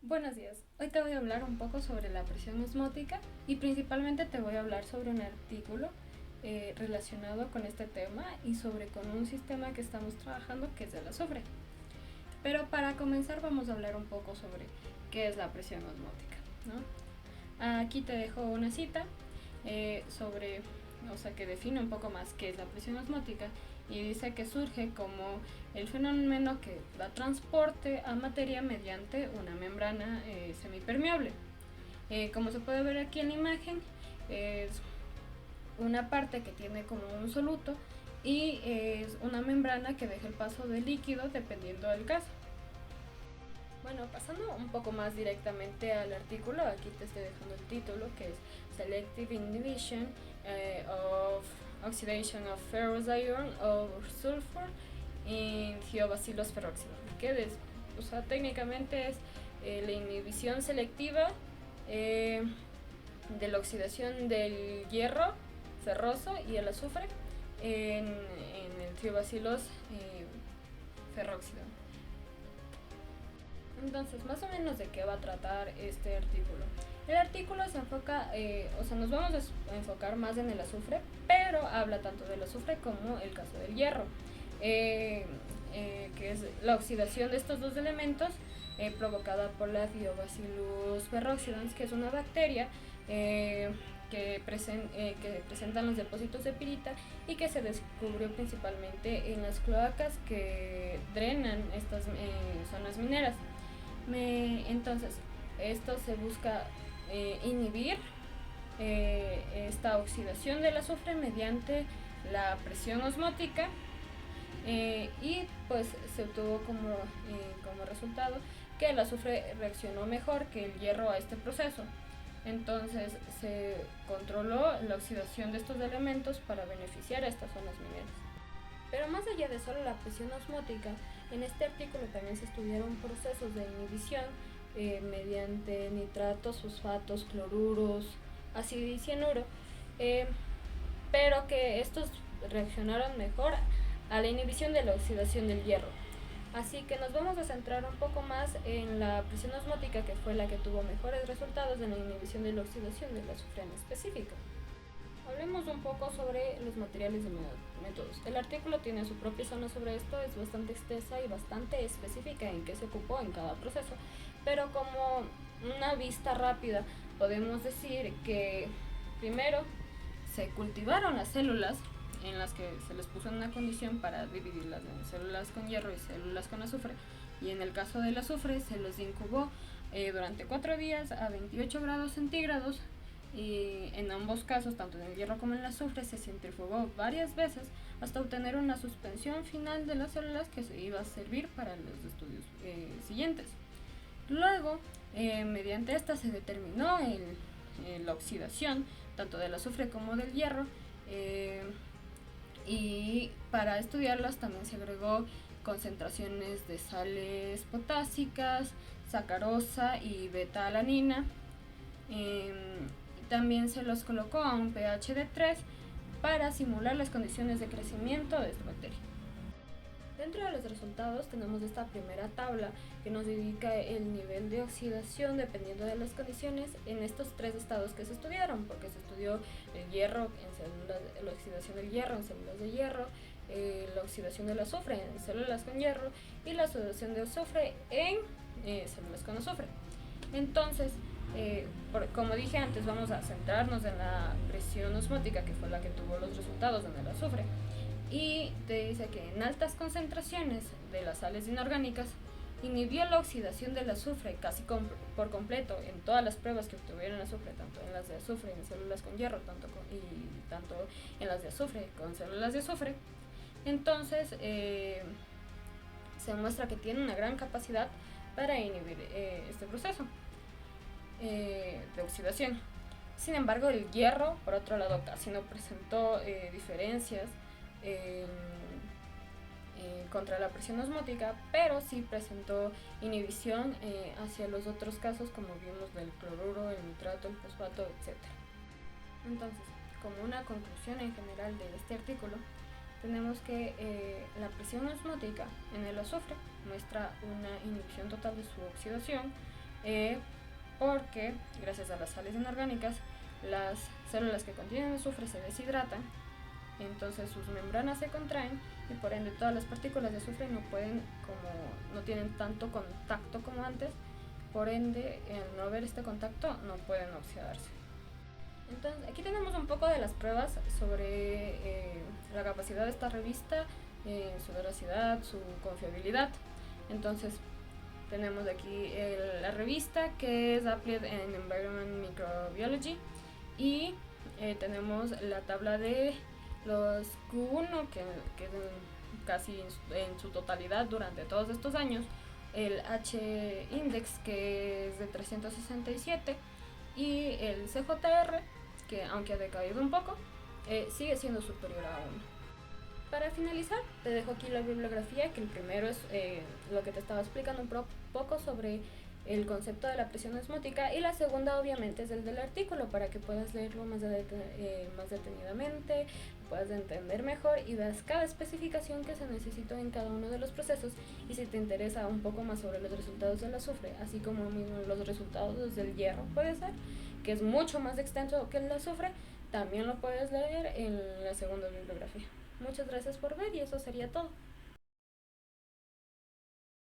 Buenos días, hoy te voy a hablar un poco sobre la presión osmótica y principalmente te voy a hablar sobre un artículo relacionado con este tema y sobre con un sistema que estamos trabajando que es el azufre. Pero para comenzar vamos a hablar un poco sobre qué es la presión osmótica, ¿no? Aquí te dejo una cita que define un poco más qué es la presión osmótica y dice que surge como el fenómeno que da transporte a materia mediante una membrana semipermeable. Como se puede ver aquí en la imagen, es una parte que tiene como un soluto y es una membrana que deja el paso de líquido dependiendo del caso. Bueno, pasando un poco más directamente al artículo, aquí te estoy dejando el título que es Selective Inhibition of Oxidation of Ferrous Iron or Sulfur in Thiobacillus ferroxidum, técnicamente es la inhibición selectiva de la oxidación del hierro ferroso y el azufre en el Thiobacillus ferroxidum. Entonces, más o menos de qué va a tratar este artículo. El artículo se enfoca, nos vamos a enfocar más en el azufre, pero habla tanto del azufre como el caso del hierro, que es la oxidación de estos dos elementos provocada por la Thiobacillus ferroxidans, que es una bacteria que presentan los depósitos de pirita y que se descubrió principalmente en las cloacas que drenan estas zonas mineras. Entonces, esto se busca inhibir esta oxidación del azufre mediante la presión osmótica y pues se obtuvo como resultado que el azufre reaccionó mejor que el hierro a este proceso. Entonces se controló la oxidación de estos elementos para beneficiar a estas zonas mineras. Pero más allá de solo la presión osmótica, en este artículo también se estudiaron procesos de inhibición mediante nitratos, fosfatos, cloruros, ácido y cianuro, pero que estos reaccionaron mejor a la inhibición de la oxidación del hierro. Así que nos vamos a centrar un poco más en la presión osmótica, que fue la que tuvo mejores resultados en la inhibición de la oxidación del azufre en específico. Hablemos un poco sobre los materiales y métodos. El artículo tiene su propia zona sobre esto, es bastante extensa y bastante específica en qué se ocupó en cada proceso, pero como una vista rápida podemos decir que primero se cultivaron las células en las que se les puso en una condición para dividirlas en células con hierro y células con azufre, y en el caso del azufre se los incubó durante 4 días a 28 grados centígrados, y en ambos casos, tanto en el hierro como en el azufre, se centrifugó varias veces hasta obtener una suspensión final de las células que se iba a servir para los estudios siguientes. Luego, mediante esta se determinó la oxidación tanto del azufre como del hierro, y para estudiarlas también se agregó concentraciones de sales potásicas, sacarosa y beta-alanina. También se los colocó a un pH de 3 para simular las condiciones de crecimiento de esta bacteria. Dentro de los resultados tenemos esta primera tabla que nos indica el nivel de oxidación dependiendo de las condiciones en estos 3 estados que se estudiaron, porque se estudió el hierro en células, la oxidación del hierro en células de hierro, la oxidación del azufre en células con hierro y la oxidación del azufre en células con azufre. Entonces, como dije antes, vamos a centrarnos en la presión osmótica, que fue la que tuvo los resultados en el azufre. Y te dice que en altas concentraciones de las sales inorgánicas inhibió la oxidación del azufre casi por completo en todas las pruebas que obtuvieron azufre, tanto en las de azufre en células con hierro, tanto en las de azufre con células de azufre. Entonces se muestra que tiene una gran capacidad para inhibir este proceso de oxidación. Sin embargo, el hierro, por otro lado, casi no presentó diferencias contra la presión osmótica, pero sí presentó inhibición hacia los otros casos, como vimos del cloruro, el nitrato, el fosfato, etc. Entonces, como una conclusión en general de este artículo, tenemos que la presión osmótica en el azufre muestra una inhibición total de su oxidación, eh, porque gracias a las sales inorgánicas las células que contienen azufre se deshidratan, entonces sus membranas se contraen y por ende todas las partículas de azufre no tienen tanto contacto como antes, por ende al no haber este contacto no pueden oxidarse. Entonces aquí tenemos un poco de las pruebas sobre la capacidad de esta revista, su veracidad, su confiabilidad. Entonces tenemos aquí la revista, que es Applied in Environment Microbiology, y tenemos la tabla de los Q1 que casi en su totalidad durante todos estos años, el H-index, que es de 367, y el CJR, que aunque ha decaído un poco, sigue siendo superior a 1. Para finalizar, te dejo aquí la bibliografía, que el primero es lo que te estaba explicando un poco sobre el concepto de la presión osmótica, y la segunda obviamente es el del artículo, para que puedas leerlo más detenidamente, puedas entender mejor y veas cada especificación que se necesita en cada uno de los procesos. Y si te interesa un poco más sobre los resultados del azufre, así como mismo los resultados del hierro, puede ser, que es mucho más extenso que el azufre, también lo puedes leer en la segunda bibliografía. Muchas gracias por ver y eso sería todo.